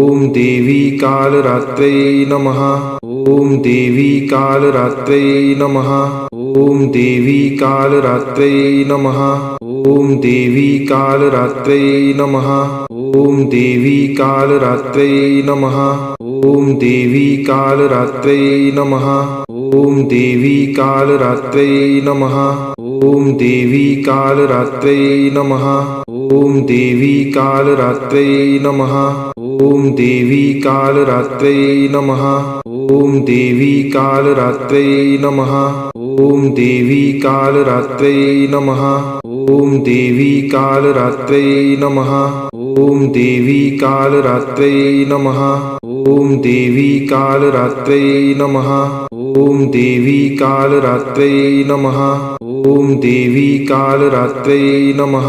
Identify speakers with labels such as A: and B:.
A: ॐ देवी कालरात्रै नमः ॐ देवी कालरात्रै नमः ॐ देवी कालरात्रै नमः ॐ देवी कालरात्रै नमः ॐ देवी कालरात्रै नमः ॐ देवी कालरात्रै नमः ॐ देवी कालरात्रै नमः ॐ देवी कालरात्रै नमः ॐ देवी कालरात्रै नमः ॐ देवी कालरात्रै नमः ॐ देवी कालरात्रै नमः ॐ देवी कालरात्रै नमः ॐ देवी कालरात्रै नमः ॐ देवी कालरात्रै नमः ॐ देवी कालरात्रै नमः ॐ देवी कालरात्रै नमः ॐ देवी कालरात्रै नमः।